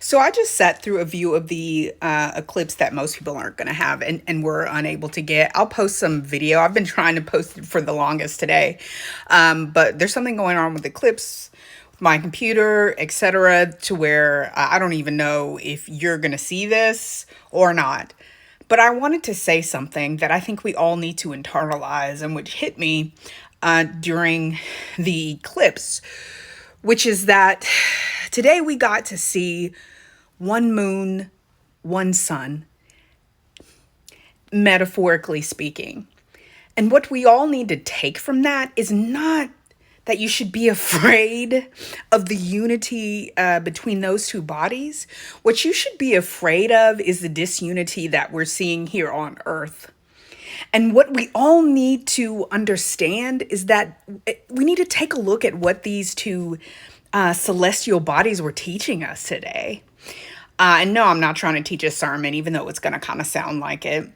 So I just sat through a view of the eclipse that most people aren't going to have and were unable to get. I'll post some video. I've been trying to post it for the longest today. But there's something going on with Eclipse, my computer, etc., to where I don't even know if you're going to see this or not. But I wanted to say something that I think we all need to internalize and which hit me during the eclipse, which is that today we got to see one moon, one sun, metaphorically speaking. And what we all need to take from that is not that you should be afraid of the unity between those two bodies. What you should be afraid of is the disunity that we're seeing here on Earth. And what we all need to understand is that we need to take a look at what these two celestial bodies were teaching us today. And no, I'm not trying to teach a sermon, even though it's going to kind of sound like it.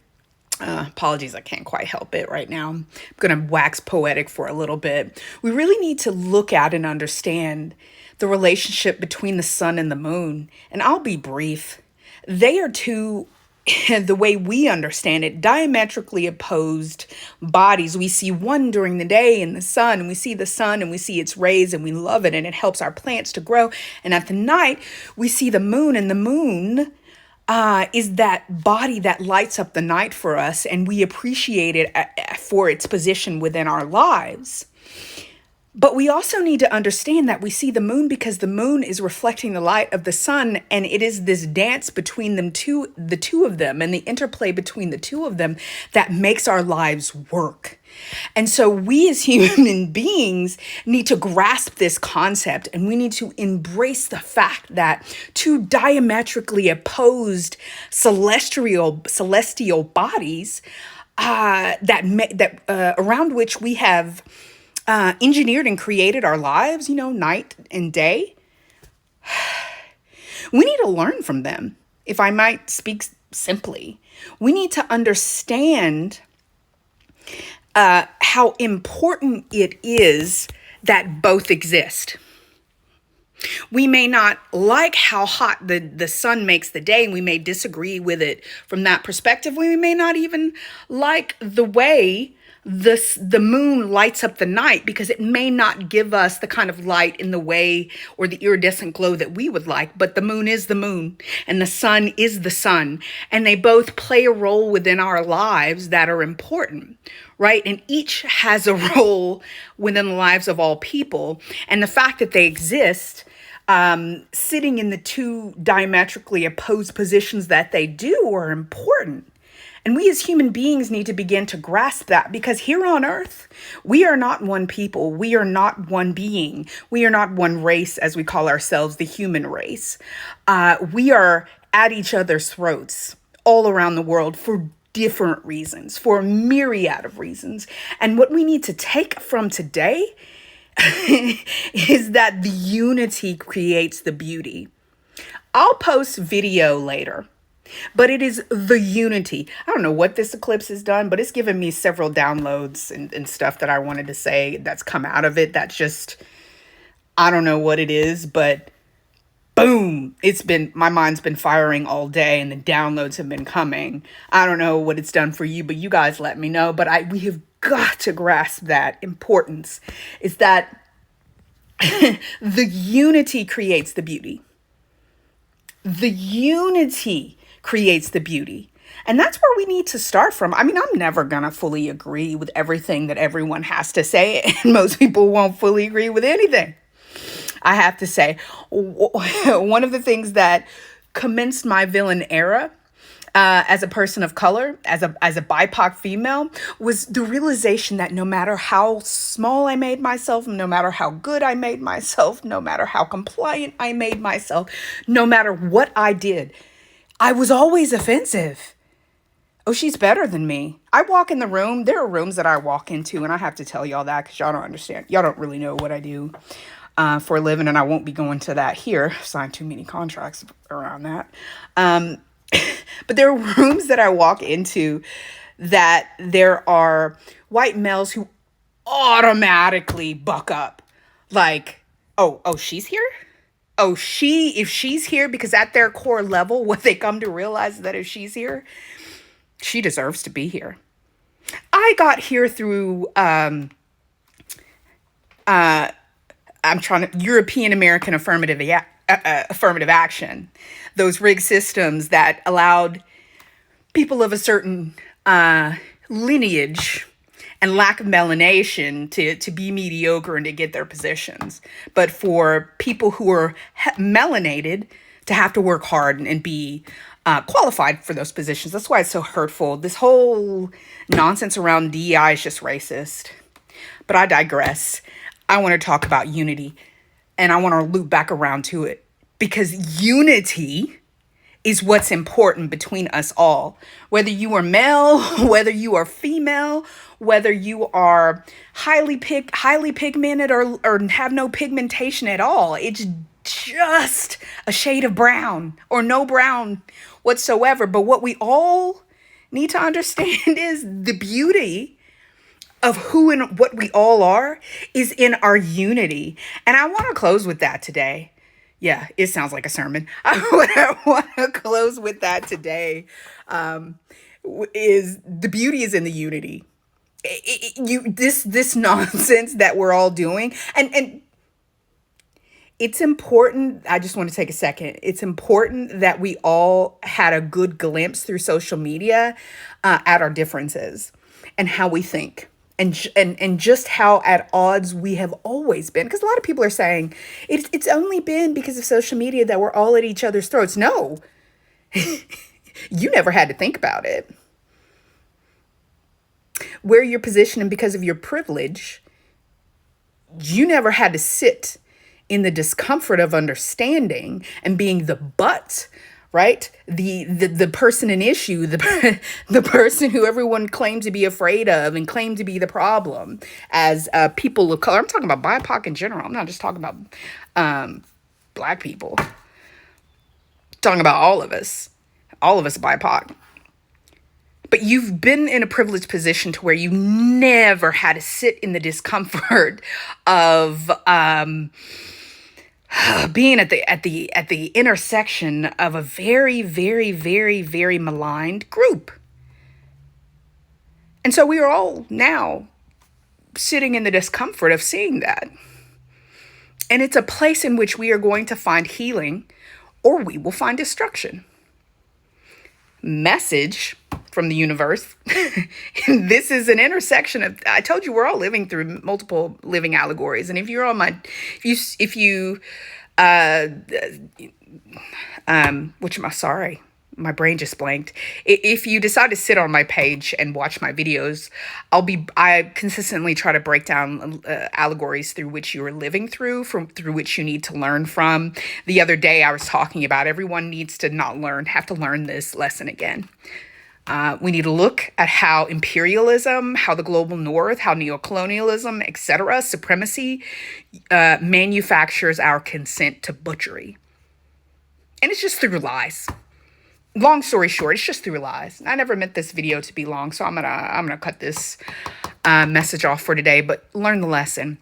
Apologies, I can't quite help it right now. I'm going to wax poetic for a little bit. We really need to look at and understand the relationship between the sun and the moon. And I'll be brief. They are two, the way we understand it, diametrically opposed bodies. We see one during the day in the sun, and we see the sun and we see its rays and we love it and it helps our plants to grow. And at the night, we see the moon, and the moon is that body that lights up the night for us, and we appreciate it for its position within our lives. But we also need to understand that we see the moon because the moon is reflecting the light of the sun, and it is this dance between the two of them, and the interplay between the two of them that makes our lives work. And so we as human beings need to grasp this concept, and we need to embrace the fact that two diametrically opposed celestial bodies around which we have engineered and created our lives, night and day. We need to learn from them. If I might speak simply, we need to understand how important it is that both exist. We may not like how hot the sun makes the day, and we may disagree with it from that perspective. We may not even like the way the moon lights up the night, because it may not give us the kind of light in the way or the iridescent glow that we would like. But the moon is the moon and the sun is the sun, and they both play a role within our lives that are important, right? And each has a role within the lives of all people. And the fact that they exist, sitting in the two diametrically opposed positions that they do, are important. And we as human beings need to begin to grasp that, because here on earth, we are not one people. We are not one being. We are not one race, as we call ourselves, the human race. We are at each other's throats all around the world for different reasons, for a myriad of reasons. And what we need to take from today is that the unity creates the beauty. I'll post video later, but it is the unity. I don't know what this eclipse has done, but it's given me several downloads and stuff that I wanted to say that's come out of it. That's just, I don't know what it is, but boom, my mind's been firing all day and the downloads have been coming. I don't know what it's done for you, but you guys let me know. But we have got to grasp that importance is that the unity creates the beauty. The unity creates the beauty. And that's where we need to start from. I mean, I'm never going to fully agree with everything that everyone has to say, and most people won't fully agree with anything. I have to say, one of the things that commenced my villain era as a person of color, as a BIPOC female, was the realization that no matter how small I made myself, no matter how good I made myself, no matter how compliant I made myself, no matter what I did, I was always offensive. Oh, she's better than me. I walk in the room. There are rooms that I walk into, and I have to tell y'all that because y'all don't understand. Y'all don't really know what I do for a living, and I won't be going to that here. Signed too many contracts around that. But there are rooms that I walk into that there are white males who automatically buck up. Like, oh, she's here? Oh, if she's here, because at their core level, what they come to realize is that if she's here, she deserves to be here. I got here through I'm trying to European American affirmative action, those rigged systems that allowed people of a certain lineage and lack of melanation to be mediocre and to get their positions, but for people who are melanated to have to work hard and be qualified for those positions. That's why it's so hurtful. This whole nonsense around DEI is just racist. But I digress. I want to talk about unity, and I want to loop back around to it, because unity is what's important between us all. Whether you are male, whether you are female, whether you are highly pigmented or have no pigmentation at all. It's just a shade of brown or no brown whatsoever. But what we all need to understand is the beauty of who and what we all are is in our unity. And I want to close with that today. Yeah, it sounds like a sermon. I want to close with that today. Is the beauty is in the unity. This nonsense that we're all doing, and it's important. I just want to take a second. It's important that we all had a good glimpse through social media at our differences and how we think. And just how at odds we have always been. Because a lot of people are saying it's only been because of social media that we're all at each other's throats. No, you never had to think about it. Where you're positioned and because of your privilege, you never had to sit in the discomfort of understanding and being the butt, right? The person in issue, the person who everyone claimed to be afraid of and claimed to be the problem as people of color. I'm talking about BIPOC in general. I'm not just talking about Black people. I'm talking about all of us BIPOC. But you've been in a privileged position to where you never had to sit in the discomfort of being at the intersection of a very, very, very, very maligned group. And so we are all now sitting in the discomfort of seeing that. And it's a place in which we are going to find healing, or we will find destruction. Message from the universe. This is an intersection of, I told you, we're all living through multiple living allegories. And if you're on my, sorry, my brain just blanked. If you decide to sit on my page and watch my videos, I consistently try to break down allegories through which you are living through which you need to learn from. The other day I was talking about everyone needs to have to learn this lesson again. We need to look at how imperialism, how the global north, how neocolonialism, etc., supremacy manufactures our consent to butchery. And it's just through lies. Long story short, it's just through lies. I never meant this video to be long, so I'm gonna cut this message off for today, but learn the lesson.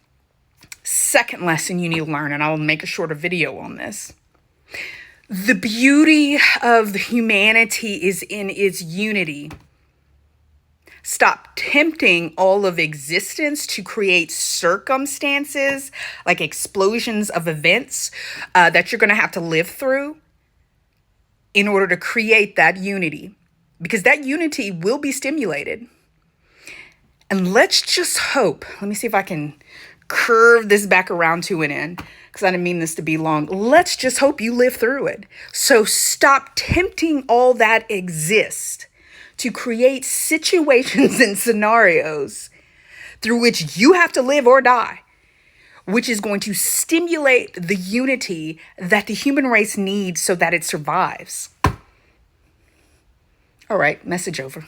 Second lesson you need to learn, and I'll make a shorter video on this. The beauty of humanity is in its unity. Stop tempting all of existence to create circumstances like explosions of events that you're going to have to live through in order to create that unity, because that unity will be stimulated. And let's just hope, let me see if I can curve this back around to an end, because I didn't mean this to be long. Let's just hope you live through it. So stop tempting all that exists to create situations and scenarios through which you have to live or die, which is going to stimulate the unity that the human race needs so that it survives. All right, message over.